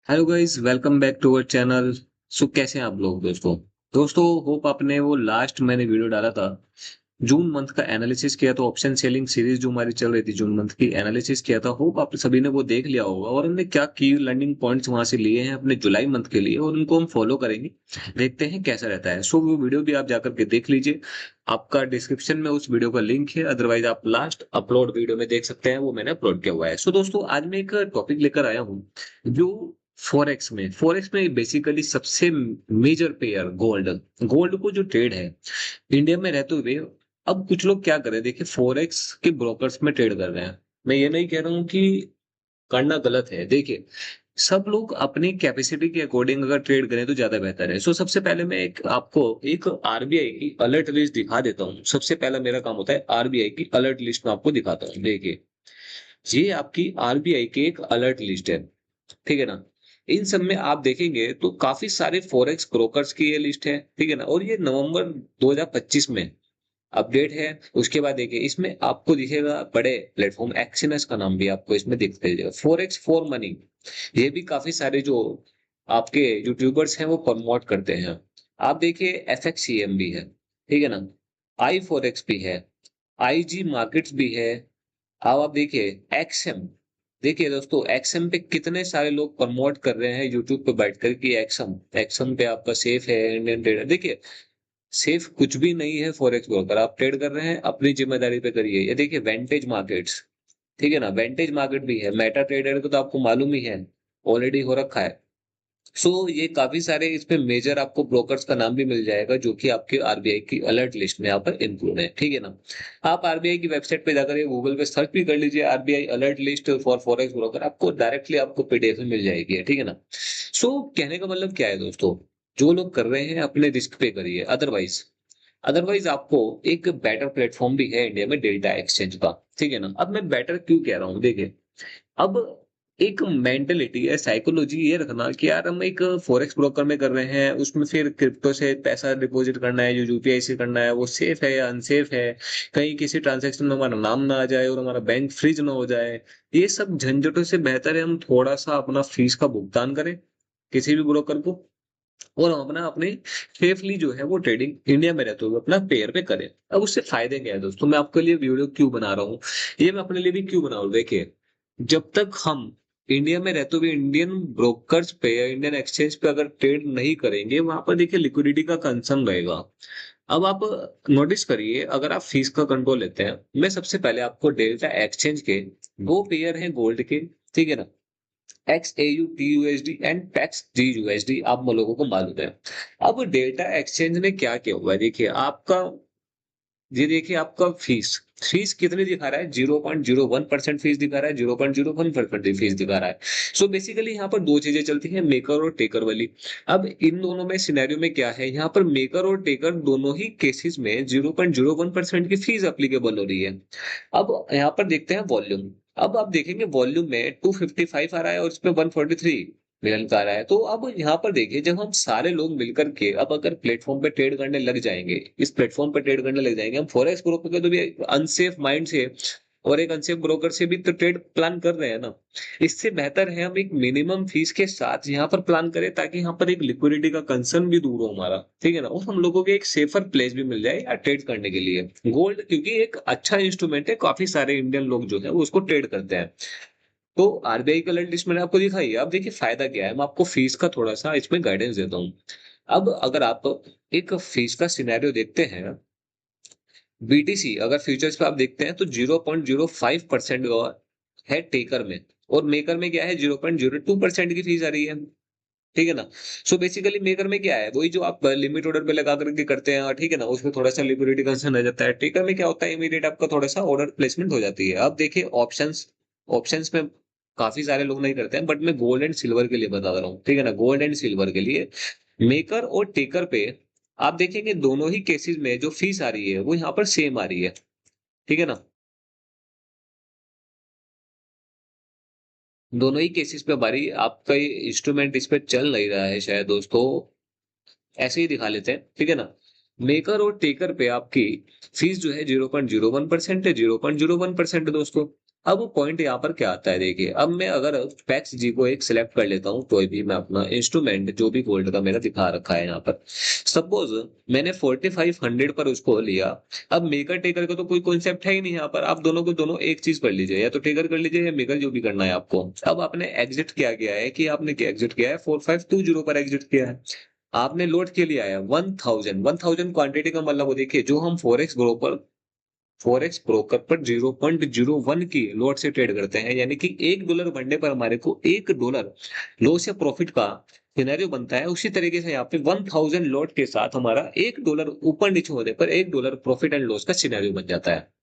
Hello guys, welcome back to our channel. So कैसे हैं आप लोग दोस्तों होप आपने वो लास्ट मैंने वीडियो डाला था जून मंथ का एनालिसिस किया। तो ऑप्शन सेलिंग सीरीज जो हमारी चल रही थी जून मंथ की एनालिसिस किया था। होप आप सभी ने वो देख लिया होगा और हमने क्या की लर्निंग पॉइंट्स वहां से लिए हैं अपने जुलाई मंथ के लिए और उनको हम फॉलो करेंगे। देखते हैं कैसा रहता है। सो वो वीडियो भी आप जाकर के देख लीजिए। आपका डिस्क्रिप्शन में उस वीडियो का लिंक है, अदरवाइज आप लास्ट अपलोड वीडियो में देख सकते हैं, वो मैंने अपलोड किया हुआ है। सो दोस्तों आज मैं एक टॉपिक लेकर आया हूँ जो फॉरेक्स में बेसिकली सबसे मेजर पेयर गोल्ड। गोल्ड को जो ट्रेड है इंडिया में रहते हुए, अब कुछ लोग क्या कर रहे हैं, देखिए फॉरेक्स के ब्रोकर्स में ट्रेड कर रहे हैं। मैं ये नहीं कह रहा हूँ कि करना गलत है। देखिए सब लोग अपनी कैपेसिटी के अकॉर्डिंग अगर ट्रेड करें तो ज्यादा बेहतर है। सो सबसे पहले मैं एक आपको एक आरबीआई की अलर्ट लिस्ट दिखा देता हूँ। सबसे पहला मेरा काम होता है आरबीआई की अलर्ट लिस्ट में आपको दिखाता हूँ। देखिए ये आपकी आरबीआई की एक अलर्ट लिस्ट है, ठीक है ना। इन सब में आप देखेंगे तो काफी सारे फॉरेक्स ब्रोकर्स की ये लिस्ट है, ठीक है ना। और ये नवंबर 2025 में अपडेट है। उसके बाद देखिए इसमें आपको दिखेगा बड़े प्लेटफॉर्म एक्सिनस का नाम भी आपको इसमें दिखते जाएगा, फॉरेक्स फॉर मनी। ये भी काफी सारे जो आपके यूट्यूबर्स हैं वो प्रमोट करते हैं। आप देखिए एफएक्सीएम भी है, ठीक है ना। आई फॉरेक्स भी है, आईजी मार्केट्स भी है। अब आप देखिए एक्सएम। देखिए दोस्तों एक्सएम पे कितने सारे लोग प्रमोट कर रहे हैं यूट्यूब पे बैठकर कि एक्सएम एक्सएम पे आपका सेफ है इंडियन ट्रेडर। देखिए सेफ कुछ भी नहीं है। फॉरेक्स ब्रोकर आप ट्रेड कर रहे हैं अपनी जिम्मेदारी पे करिए। ये देखिए वेंटेज मार्केट्स, ठीक है ना, वेंटेज मार्केट भी है। मेटा ट्रेडर को तो आपको मालूम ही है, ऑलरेडी हो रखा है। सो ये काफी सारे इसमें मेजर आपको ब्रोकर्स का नाम भी मिल जाएगा जो कि आपके आरबीआई की अलर्ट लिस्ट में यहाँ पर इंक्लूड है, ठीक है ना। आप आरबीआई की वेबसाइट पे जाकर गूगल पे सर्च भी कर लीजिए RBI alert list for forex broker, आपको डायरेक्टली आपको पीडीएफ में मिल जाएगी, ठीक है ना। सो कहने का मतलब क्या है दोस्तों, जो लोग कर रहे हैं अपने रिस्क पे करिए। अदरवाइज अदरवाइज आपको एक बेटर प्लेटफॉर्म भी है इंडिया में डेल्टा एक्सचेंज का, ठीक है ना। अब मैं बेटर क्यों कह रहा हूँ, देखिए अब एक मेंटेलिटी है, साइकोलॉजी ये रखना कि यार हम एक फॉरेक्स ब्रोकर में कर रहे हैं, उसमें फिर क्रिप्टो से पैसा डिपॉजिट करना है, जो यूपीआई से करना है वो सेफ है या अनसेफ है, कहीं किसी ट्रांजैक्शन में हमारा नाम ना आ जाए और हमारा बैंक फ्रीज ना हो जाए। ये सब झंझटों से बेहतर है हम थोड़ा सा अपना फीस का भुगतान करें किसी भी ब्रोकर को, और हम अपना अपने सेफली जो है वो ट्रेडिंग इंडिया में रहते हुए अपना पेयर पे करें। अब उससे फायदे क्या है दोस्तों, मैं आपके लिए वीडियो क्यों बना रहा हूँ, ये मैं अपने लिए भी क्यों बना रहा हूँ। देखिए जब तक हम इंडिया में रहते हुए इंडियन ब्रोकर्स पे या इंडियन एक्सचेंज पे अगर ट्रेड नहीं करेंगे, वहां पर देखिए लिक्विडिटी का कंसर्न रहेगा। अब आप नोटिस करिए अगर आप फीस का कंट्रोल लेते हैं, मैं सबसे पहले आपको डेल्टा एक्सचेंज के दो पेयर हैं गोल्ड के, ठीक है ना, X A U T USD and PAX G USD, आप लोगों को मालूम है। अब डेल्टा एक्सचेंज ने क्या किया हुआ है, देखिए आपका, ये देखिए आपका फीस फीस कितनी दिखा रहा है, 0.01% फीस दिखा रहा है, 0.01% फीस दिखा रहा है। सो बेसिकली यहाँ पर दो चीजें चलती हैं, मेकर और टेकर वाली। अब इन दोनों में सिनेरियो में क्या है, यहाँ पर मेकर और टेकर दोनों ही केसेस में 0.01% की फीस अप्लीकेबल हो रही है। अब यहाँ पर देखते हैं वॉल्यूम। अब आप देखेंगे वॉल्यूम में 255 आ रहा है और इसमें 143 मिलन का आ रहा है। तो अब यहाँ पर देखिए जब हम सारे लोग मिलकर के अब अगर प्लेटफॉर्म पे ट्रेड करने लग जाएंगे, इस प्लेटफॉर्म पे ट्रेड करने लग जाएंगे, हम फॉरेक्स ब्रोकर के तो भी अनसेफ माइंड से और एक अनसेफ ब्रोकर से भी तो ट्रेड प्लान कर रहे हैं ना। इससे बेहतर है हम एक मिनिमम फीस के साथ यहाँ पर प्लान करें ताकि यहाँ पर एक लिक्विडिटी का कंसर्न भी दूर हो हमारा, ठीक है ना, और हम लोगों को एक सेफर प्लेस भी मिल जाए या ट्रेड करने के लिए। गोल्ड क्योंकि एक अच्छा इंस्ट्रूमेंट है, काफी सारे इंडियन लोग जो है वो उसको ट्रेड करते हैं। तो आरबीआई का अलर्ट लिस्ट मैंने आपको दिखाई है। अब देखिए फायदा क्या है, मैं आपको फीस का थोड़ा सा इसमें गाइडेंस देता हूँ। अब अगर आप एक फीस का सिनेरियो देखते हैं, बीटीसी अगर फ्यूचर्स पे आप देखते हैं तो 0.05% है टेकर में, और मेकर में क्या है 0.02% की फीस आ रही है, ठीक है ना। सो बेसिकली मेकर में क्या है, वही जो आप लिमिट ऑर्डर पे लगा करके करते हैं, ठीक है ना, उसमें थोड़ा सा लिक्विडिटी कंसर्न आ जाता है। टेकर में क्या होता है, इमीडिएट आपका थोड़ा सा ऑर्डर प्लेसमेंट हो जाती है। अब देखिए ऑप्शंस, ऑप्शंस में काफी सारे लोग नहीं करते हैं, बट मैं गोल्ड एंड सिल्वर के लिए बता रहा हूँ, ठीक है ना। गोल्ड एंड सिल्वर के लिए मेकर और टेकर पे आप देखेंगे दोनों ही केसेस में जो फीस आ रही है वो यहाँ पर सेम आ रही है, ठीक है ना। दोनों ही केसेस पे हमारी आपका इंस्ट्रूमेंट इस पे चल नहीं रहा है शायद दोस्तों, ऐसे ही दिखा लेते हैं, ठीक है ना। मेकर और टेकर पे आपकी फीस जो है 0.01% है, 0.01% दोस्तों। अब पॉइंट यहाँ पर क्या आता है, देखिए अब मैं अगर पैक्स जी को एक सिलेक्ट कर लेता हूँ, कोई भी मैं अपना इंस्ट्रूमेंट जो भी गोल्ड का मेरा दिखा रखा है यहाँ पर, सपोज मैंने 4500 पर उसको लिया। अब मेकर टेकर का तो कोई कॉन्सेप्ट है ही नहीं यहाँ पर, आप दोनों को दोनों एक चीज कर लीजिए, या तो टेकर कर लीजिए या मेकर, जो भी करना है आपको। अब आपने एग्जिट क्या किया है कि आपने क्या एग्जिट किया है, 4520 पर एग्जिट किया है। आपने लोड के लिए आया 1000 क्वांटिटी का मतलब वो देखिए, जो हम फॉरेक्स ब्रोकर पर 0.01 की लोड से ट्रेड करते हैं, यानी कि $1 बढ़ने पर हमारे को $1 लॉस या प्रॉफिट का सिनेरियो बनता है। उसी तरीके से यहाँ पे 1000 लोड के साथ हमारा $1 ऊपर नीचे होने पर $1 प्रॉफिट एंड लॉस का सिनेरियो बन जाता है।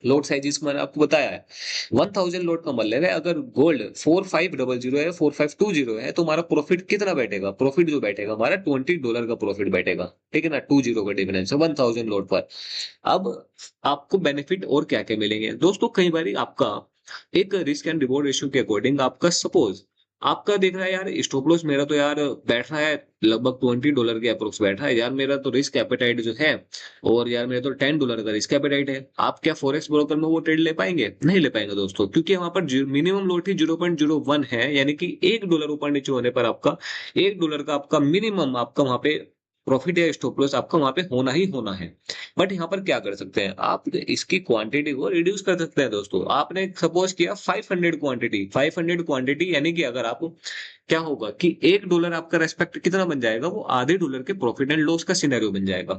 लोड साइजेस मैंने आपको बताया है। 1000 लोड का मतलब है, अगर गोल्ड 4500 है, 4520 है, तो हमारा प्रॉफिट कितना बैठेगा, प्रॉफिट जो बैठेगा हमारा $20 का प्रॉफिट बैठेगा। ठीक है ना, 20 का डिफरेंस है 1000 लोड पर। अब आपको बेनिफिट और क्या क्या मिलेंगे दोस्तों, कई बार आपका एक रिस्क एंड रिवॉर्ड रेशियो के अकॉर्डिंग आपका सपोज आपका देख रहा है यार, स्टॉप लॉस मेरा तो यार बैठ रहा है लगभग $20 के अप्रोक्स बैठा है यार, मेरा तो रिस्क एपेटाइट जो है, और यार मेरा तो $10 का रिस्क एपेटाइट है। आप क्या फॉरेक्स ब्रोकर में वो ट्रेड ले पाएंगे? नहीं ले पाएंगे दोस्तों, क्योंकि वहां पर मिनिमम लॉट ही 0.01 है, यानी कि $1 ऊपर नीचे होने पर आपका $1 का आपका मिनिमम आपका वहां पे प्रॉफिट या स्टॉप लॉस आपका वहां पे होना ही होना है। बट यहाँ पर क्या कर सकते हैं आप, इसकी क्वांटिटी को रिड्यूस कर सकते हैं दोस्तों। आपने सपोज किया 500 क्वांटिटी यानी कि अगर आप, क्या होगा कि $1 आपका रेस्पेक्ट कितना बन जाएगा, वो आधे डॉलर के प्रॉफिट एंड लॉस का सिनेरियो बन जाएगा।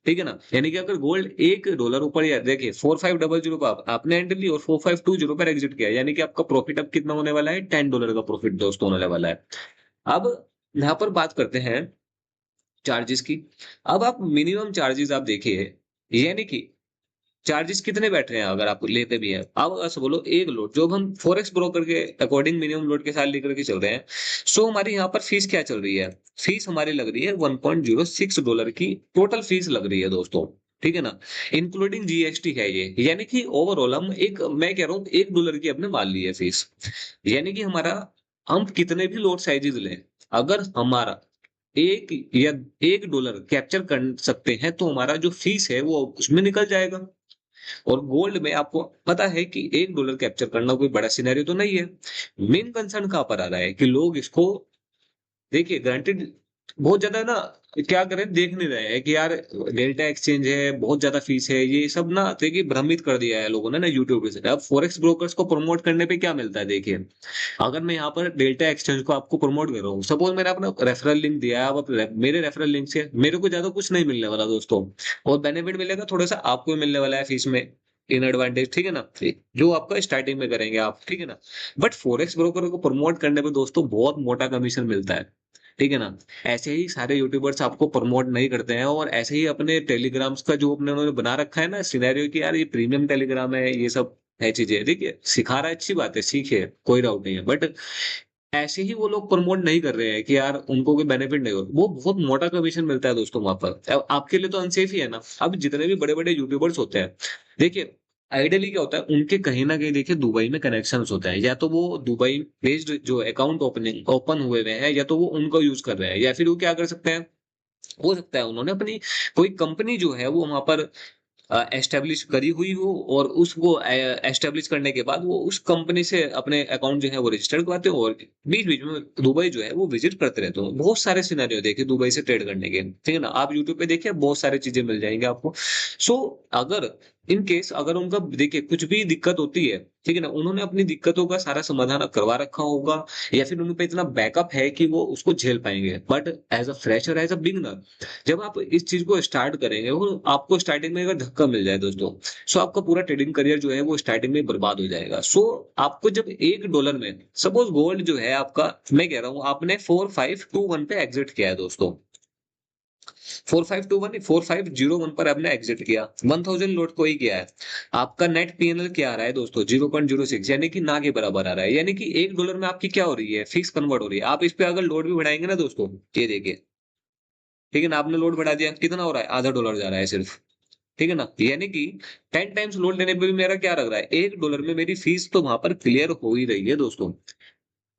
ठीक है ना, यानी कि अगर गोल्ड $1 ऊपर, या देखिए 4500 पर आपने एंट्री ली और 4520 पर एग्जिट किया, यानी कि आपका प्रॉफिट अब कितना होने वाला है, $10 का प्रॉफिट दोस्तों होने वाला है। अब यहाँ पर बात करते हैं चार्जेस की। अब आप मिनिमम चार्जेस आप देखिए, यानी कि चार्जेस कितने बैठ रहे हैं अगर आप लेते भी हैं। अब ऐसा बोलो एक लोड जो हम फॉरेक्स ब्रोकर के अकॉर्डिंग मिनिमम लोड के साथ लेकर के चल रहे हैं, सो हमारी यहाँ पर फीस क्या चल रही है, फीस हमारी लग रही है $1.06 की टोटल फीस लग रही है दोस्तों। ठीक है ना, इंक्लूडिंग जीएसटी है ये, यानी कि ओवरऑल हम एक, मैं कह रहा हूँ $1 की अपने मान ली है फीस। यानी कि हमारा, हम कितने भी लोड साइजेस लें, अगर हमारा एक या $1 कैप्चर कर सकते हैं तो हमारा जो फीस है वो उसमें निकल जाएगा। और गोल्ड में आपको पता है कि $1 कैप्चर करना कोई बड़ा सिनेरियो तो नहीं है। मेन कंसर्न कहाँ पर आ रहा है कि लोग इसको, देखिए ग्रांटेड बहुत ज्यादा ना, क्या करें देख नहीं रहे हैं कि यार डेल्टा एक्सचेंज है, बहुत ज्यादा फीस है, ये सब ना देखिए भ्रमित कर दिया है लोगों ने ना यूट्यूब से। अब फॉरेक्स ब्रोकर्स को प्रमोट करने पे क्या मिलता है, देखिए अगर मैं यहाँ पर डेल्टा एक्सचेंज को आपको प्रमोट कर रहा हूँ, सपोज मैंने अपना रेफरल लिंक दिया है, आप मेरे रेफरल लिंक से मेरे को ज्यादा कुछ नहीं मिलने वाला दोस्तों, और बेनिफिट मिलेगा थोड़ा सा आपको मिलने वाला है फीस में, इन एडवांटेज। ठीक है ना, जो आपका स्टार्टिंग में करेंगे आप। ठीक है ना, बट फॉरेक्स ब्रोकर को प्रमोट करने पे दोस्तों बहुत मोटा कमीशन मिलता है। ठीक है ना, ऐसे ही सारे यूट्यूबर्स आपको प्रमोट नहीं करते हैं, और ऐसे ही अपने टेलीग्राम्स का जो अपने उन्होंने बना रखा है ना सिनेरियो कि यार ये प्रीमियम टेलीग्राम है, ये सब है चीजें, देखिए सिखा रहा है अच्छी बात है, सीखिए कोई डाउट नहीं है, बट ऐसे ही वो लोग प्रमोट नहीं कर रहे हैं कि यार उनको कोई बेनिफिट नहीं हो, वो बहुत मोटा कमीशन मिलता है दोस्तों वहां पर। अब आपके लिए तो अनसेफ ही है ना। अब जितने भी बड़े बड़े यूट्यूबर्स होते हैं, देखिए आइडियली क्या होता है, उनके कहीं ना कहीं देखिए दुबई में कनेक्शंस होते हैं, या तो वो दुबई बेस्ड जो अकाउंट ओपनिंग ओपन हुए हुए हैं, या तो वो उनको यूज कर रहे हैं, या फिर वो क्या कर सकते हैं, हो सकता है उन्होंने अपनी कोई कंपनी जो है वो वहां पर एस्टेब्लिश करी हुई हो, और उसको एस्टेब्लिश करने के बाद वो उस कंपनी से अपने अकाउंट जो है वो रजिस्टर करवाते हो, और बीच बीच में दुबई जो है वो विजिट करते रहते हो। बहुत सारे सिनेरियो देखिए दुबई से ट्रेड करने के, ठीक है ना, आप यूट्यूब पे देखिए बहुत सारी चीजें मिल जाएंगी आपको। सो अगर इन केस अगर उनका देखिए कुछ भी दिक्कत होती है, ठीक है ना, उन्होंने अपनी दिक्कतों का सारा समाधान करवा रखा होगा, या फिर उन पे इतना बैकअप है कि वो उसको झेल पाएंगे। But as a fresher, as a beginner, जब आप इस चीज को स्टार्ट करेंगे, वो आपको स्टार्टिंग में अगर धक्का मिल जाए दोस्तों, सो आपका पूरा ट्रेडिंग करियर जो है वो स्टार्टिंग में बर्बाद हो जाएगा। सो आपको जब $1 में, सपोज गोल्ड जो है आपका, मैं कह रहा हूं आपने 4521 पे एग्जिट किया है दोस्तों, 4521 4501 पर आपने एग्जिट किया, 1000 लोड को ही किया है, आपका नेट पीएनएल क्या आ रहा है दोस्तों, 0.06, यानी कि ना के बराबर आ रहा है, यानी कि $1 में आपकी क्या हो रही है, फिक्स कन्वर्ट हो रही है। आप इस पे अगर लोड भी बढ़ाएंगे ना दोस्तों, ये देखिए, ठीक है ना, आपने लोड बढ़ा दिया, कितना हो रहा है, $0.5 जा रहा है सिर्फ। ठीक है ना, यानी कि 10 टाइम्स लोड लेने पे भी मेरा क्या लग रहा है, $1 में मेरी फीस तो वहां पर क्लियर हो ही रही है दोस्तों।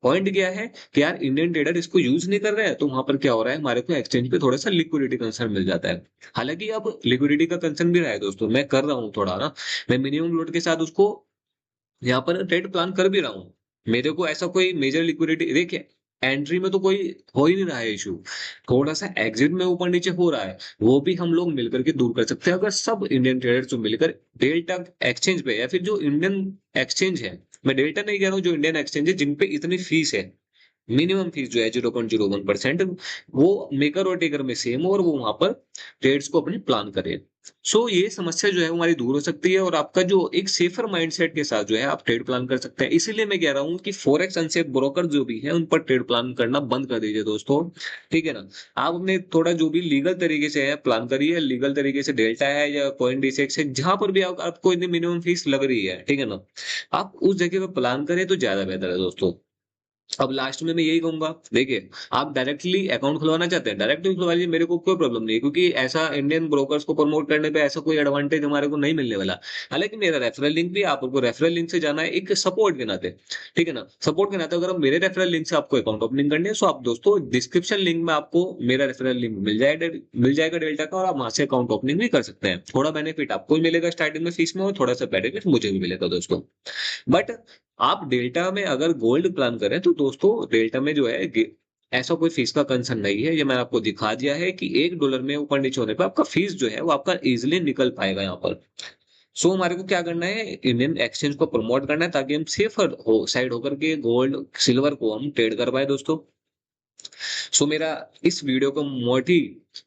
पॉइंट क्या है कि यार इंडियन ट्रेडर इसको यूज नहीं कर रहे हैं, तो वहां पर क्या हो रहा है, हमारे को एक्सचेंज पे थोड़ा सा लिक्विडिटी कंसर्न मिल जाता है। हालांकि अब लिक्विडिटी का कंसर्न भी रहा है दोस्तों, मैं कर रहा हूँ थोड़ा ना, मैं मिनिमम लोड के साथ उसको यहाँ पर ट्रेड प्लान कर भी रहा हूँ, मेरे को ऐसा कोई मेजर लिक्विडिटी देखिए, एंट्री में तो कोई हो ही नहीं रहा है इशू, थोड़ा सा एग्जिट में ऊपर नीचे हो रहा है, वो भी हम लोग मिलकर के दूर कर सकते हैं अगर सब इंडियन ट्रेडर्स जो मिलकर डेल्टा एक्सचेंज पे या फिर जो इंडियन एक्सचेंज है, मैं डेल्टा नहीं कह रहा हूँ, जो इंडियन एक्सचेंज है जिन पे इतनी फीस है, मिनिमम फीस जो है 0.01%, वो मेकर और टेकर में सेम हो और वो वहां पर ट्रेड्स को अपनी प्लान करे। सो ये समस्या जो है वो हमारी दूर हो सकती है और आपका जो एक सेफर माइंडसेट के साथ जो है आप ट्रेड प्लान कर सकते हैं। इसीलिए मैं कह रहा हूँ कि फॉरेक्स अनसेफ ब्रोकर जो भी है उन पर ट्रेड प्लान करना बंद कर दीजिए दोस्तों, ठीक है ना। आप अपने थोड़ा जो भी लीगल तरीके से है प्लान करिए, लीगल तरीके से डेल्टा है या कॉइन डिसेक्स है, जहां पर भी आपको इतनी मिनिमम फीस लग रही है, ठीक है ना, आप उस जगह पर प्लान करें तो ज्यादा बेहतर है दोस्तों। अब लास्ट में मैं यही कहूंगा, देखिए आप डायरेक्टली अकाउंट खुलवाना चाहते हैं डायरेक्टली खुलवा लीजिए, मेरे को कोई प्रॉब्लम नहीं है, क्योंकि ऐसा इंडियन ब्रोकर्स को प्रमोट करने पे ऐसा कोई एडवांटेज हमारे को नहीं मिलने वाला। हालांकि मेरा रेफरल लिंक भी, आपको रेफरल लिंक से जाना है एक सपोर्ट के नाते, ठीक है ना, सपोर्ट के नाते अगर आप मेरे रेफरल लिंक से आपको अकाउंट ओपनिंग करनी है तो आप दोस्तों डिस्क्रिप्शन लिंक में आपको मेरा रेफरल लिंक मिल जाएगा डेल्टा का, और आप वहां से अकाउंट ओपनिंग भी कर सकते हैं। थोड़ा बेनिफिट आपको भी मिलेगा स्टार्टिंग में फीस में, और थोड़ा सा बेनिफिट मुझे भी मिलेगा दोस्तों। बट आप डेल्टा में अगर गोल्ड प्लान करें तो दोस्तों डेल्टा में जो है ऐसा कोई फीस का कंसर्न नहीं है, ये मैंने आपको दिखा दिया है कि $1 में ऊपर नीचे होने पर आपका फीस जो है वो आपका इजिली निकल पाएगा यहाँ पर। सो हमारे को क्या करना है, इंडियन एक्सचेंज को प्रमोट करना है ताकि हम सेफर हो साइड होकर के गोल्ड सिल्वर को हम ट्रेड कर पाए दोस्तों। सो मेरा इस वीडियो का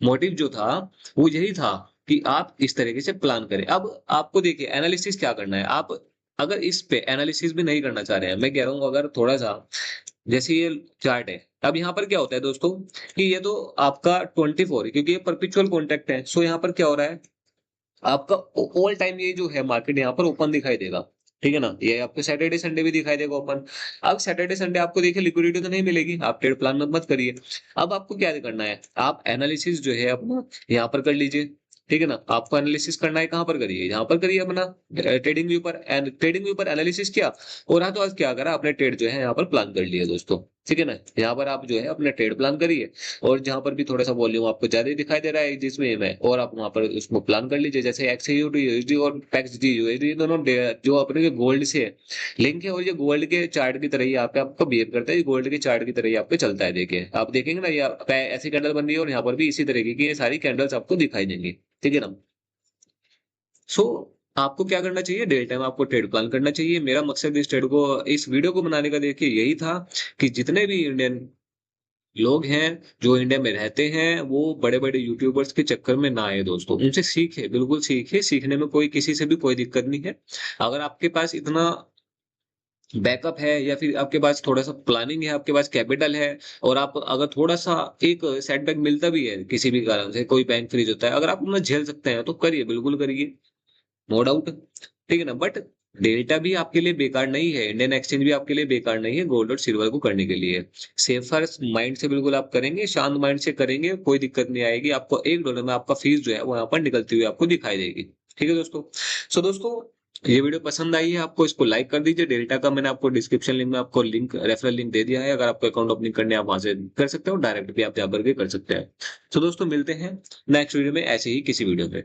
मोटिव जो था वो यही था कि आप इस तरीके से प्लान करें। अब आपको देखिए एनालिसिस क्या करना है, आप अगर इस पे एनालिसिस भी नहीं करना चाह रहे हैं, मैं कह रहा हूँ अगर थोड़ा सा, जैसे ये चार्ट है, अब यहाँ पर क्या होता है दोस्तों कि ये तो आपका 24 है क्योंकि ये परपिचुअल कॉन्ट्रैक्ट है। सो यहाँ पर क्या हो रहा है, आपका ऑल टाइम ये जो है मार्केट यहाँ पर ओपन दिखाई देगा, ठीक है ना, ये आपको सैटरडे संडे भी दिखाई देगा ओपन। अब सैटरडे संडे आपको देखिए लिक्विडिटी तो नहीं मिलेगी, आप ट्रेड प्लान मत करिए। अब आपको क्या करना है, आप एनालिसिस जो है अपना यहाँ पर कर लीजिए, ठीक है ना, आपको एनालिसिस करना है कहाँ पर करिए, यहाँ पर करिए अपना ट्रेडिंग व्यू पर, ट्रेडिंग व्यू पर एनालिसिस किया, और हाँ तो आज क्या करा, आपने ट्रेड जो है यहाँ पर प्लान कर लिया दोस्तों, ठीक है ना, यहाँ पर आप जो है अपना ट्रेड प्लान करिए, और जहां पर भी थोड़ा सा वॉल्यूम आपको ज्यादा ही दिखाई दे रहा है जिसमें में, और आप वहां पर उसको प्लान कर लीजिए, जैसे XAUT USD और पैक्सडी USD दोनों दोनों जो अपने गोल्ड से लिंक है, और ये गोल्ड के चार्ट की तरह ही आप आपको बिहेव करता है, गोल्ड के चार्ट की तरह ही आपको चलता है। देखिए आप देखेंगे ना, ये ऐसी कैंडल बन रही है और यहाँ पर भी इसी तरीके की ये सारी कैंडल्स आपको दिखाई देंगी, ठीक है ना। सो आपको क्या करना चाहिए, डे टाइम आपको ट्रेड प्लान करना चाहिए। मेरा मकसद इस ट्रेड को, इस वीडियो को बनाने का देखिए यही था कि जितने भी इंडियन लोग हैं जो इंडिया में रहते हैं वो बड़े बड़े यूट्यूबर्स के चक्कर में ना आए दोस्तों, उनसे सीखे, बिल्कुल सीखे, सीखने में कोई किसी से भी कोई दिक्कत नहीं है। अगर आपके पास इतना बैकअप है या फिर आपके पास थोड़ा सा प्लानिंग है, आपके पास कैपिटल है, और आप अगर थोड़ा सा एक सेटबैक मिलता भी है किसी भी कारण से, कोई बैंक फ्रीज होता है, अगर आप उन्हें झेल सकते हैं तो करिए, बिल्कुल करिए, नो डाउट, ठीक है ना। बट डेल्टा भी आपके लिए बेकार नहीं है, इंडियन एक्सचेंज भी आपके लिए बेकार नहीं है गोल्ड और सिल्वर को करने के लिए। सेफर माइंड से बिल्कुल आप करेंगे, शांत माइंड से करेंगे, कोई दिक्कत नहीं आएगी आपको, $1 में आपका फीस जो है वो यहाँ पर निकलती हुई आपको दिखाई देगी, ठीक है दोस्तों। सो दोस्तों ये वीडियो पसंद आई है आपको, इसको लाइक कर दीजिए। डेल्टा का मैंने आपको डिस्क्रिप्शन लिंक में आपको लिंक, रेफरल लिंक दे दिया है, अगर आपको अकाउंट ओपनिंग करने आप वहां से कर सकते हो, डायरेक्ट भी आप जा करके कर सकते हैं। तो दोस्तों मिलते हैं नेक्स्ट वीडियो में ऐसे ही किसी वीडियो पे।